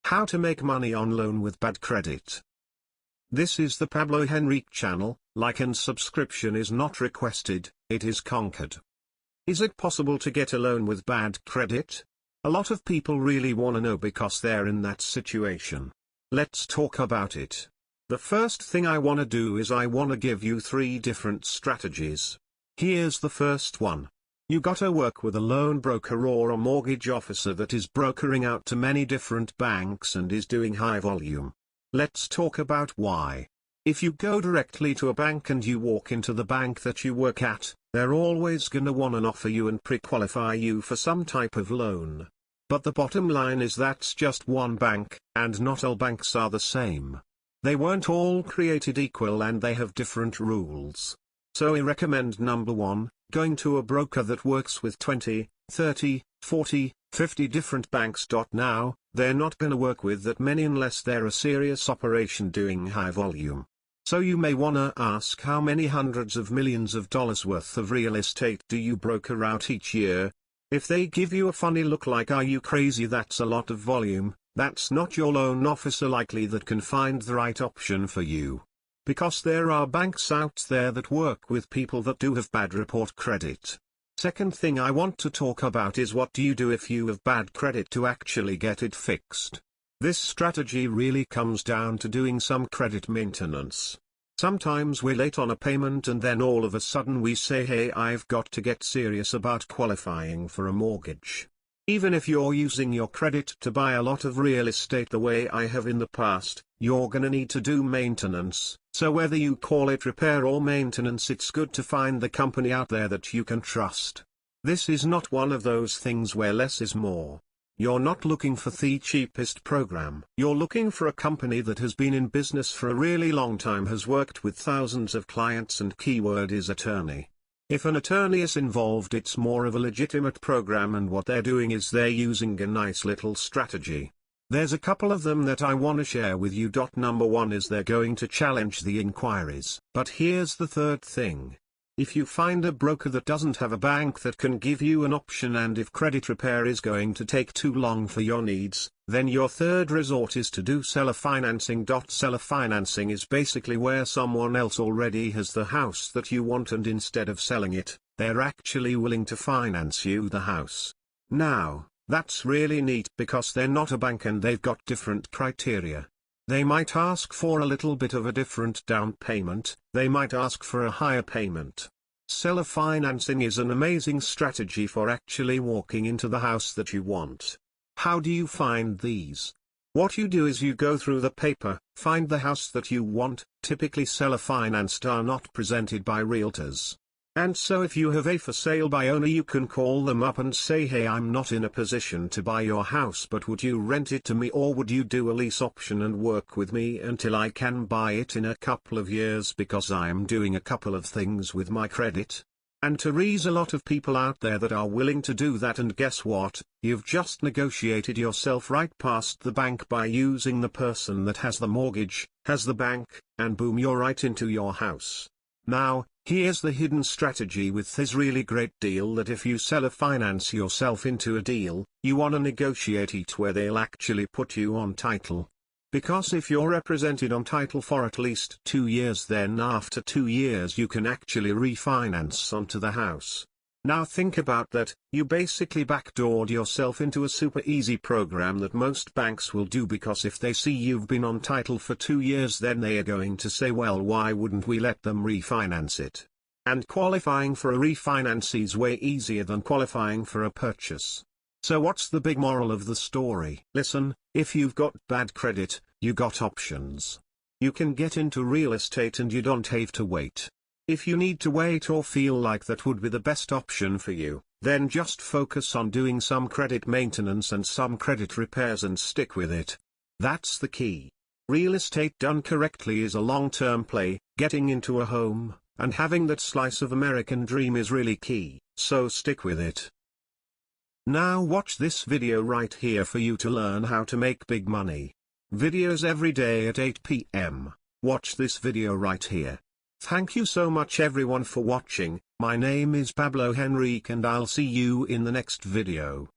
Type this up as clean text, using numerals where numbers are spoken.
How to make money on loan with bad credit. This is the Pablo Henrique channel. Like and subscription is not requested, it is conquered. Is it possible to get a loan with bad credit? A lot of people really want to know because they're in that situation. Let's talk about it. The first thing I want to do is I want to give you 3 different strategies. Here's the first one. You gotta work with a loan broker or a mortgage officer that is brokering out to many different banks and is doing high volume. Let's talk about why. If you go directly to a bank and you walk into the bank that you work at, they're always gonna wanna offer you and pre-qualify you for some type of loan. But the bottom line is that's just one bank, and not all banks are the same. They weren't all created equal and they have different rules. So I recommend number 1, going to a broker that works with 20, 30, 40, 50 different banks. Now, they're not gonna work with that many unless they're a serious operation doing high volume. So you may wanna ask, how many hundreds of millions of dollars worth of real estate do you broker out each year? If they give you a funny look like, are you crazy, that's a lot of volume, that's not your loan officer likely that can find the right option for you. Because there are banks out there that work with people that do have bad report credit. Second thing I want to talk about is, what do you do if you have bad credit to actually get it fixed? This strategy really comes down to doing some credit maintenance. Sometimes we're late on a payment and then all of a sudden we say, hey, I've got to get serious about qualifying for a mortgage. Even if you're using your credit to buy a lot of real estate the way I have in the past, you're gonna need to do maintenance. So whether you call it repair or maintenance, it's good to find the company out there that you can trust. This is not one of those things where less is more. You're not looking for the cheapest program. You're looking for a company that has been in business for a really long time, has worked with thousands of clients, and keyword is attorney. If an attorney is involved, it's more of a legitimate program, and what they're doing is they're using a nice little strategy. There's a couple of them that I want to share with you. Number 1 is they're going to challenge the inquiries. But here's the third thing. If you find a broker that doesn't have a bank that can give you an option, and if credit repair is going to take too long for your needs, then your third resort is to do seller financing. Seller financing is basically where someone else already has the house that you want, and instead of selling it, they're actually willing to finance you the house. Now, that's really neat because they're not a bank and they've got different criteria. They might ask for a little bit of a different down payment, they might ask for a higher payment. Seller financing is an amazing strategy for actually walking into the house that you want. How do you find these? What you do is you go through the paper, find the house that you want. Typically seller financed are not presented by realtors. And so if you have a for sale by owner, you can call them up and say, hey, I'm not in a position to buy your house, but would you rent it to me, or would you do a lease option and work with me until I can buy it in a couple of years, because I'm doing a couple of things with my credit? And there's a lot of people out there that are willing to do that, and guess what? You've just negotiated yourself right past the bank by using the person that has the mortgage, has the bank, and boom, you're right into your house. Now, here's the hidden strategy with this really great deal, that if you seller finance yourself into a deal, you want to negotiate it where they'll actually put you on title. Because if you're represented on title for at least 2 years, then after 2 years you can actually refinance onto the house. Now think about that, you basically backdoored yourself into a super easy program that most banks will do, because if they see you've been on title for 2 years, then they are going to say, well, why wouldn't we let them refinance it? And qualifying for a refinance is way easier than qualifying for a purchase. So what's the big moral of the story? Listen, if you've got bad credit, you got options. You can get into real estate and you don't have to wait. If you need to wait or feel like that would be the best option for you, then just focus on doing some credit maintenance and some credit repairs and stick with it. That's the key. Real estate done correctly is a long-term play. Getting into a home and having that slice of American dream is really key, so stick with it. Now watch this video right here for you to learn how to make big money. Videos every day at 8 p.m. Watch this video right here. Thank you so much everyone for watching. My name is Pablo Henrique and I'll see you in the next video.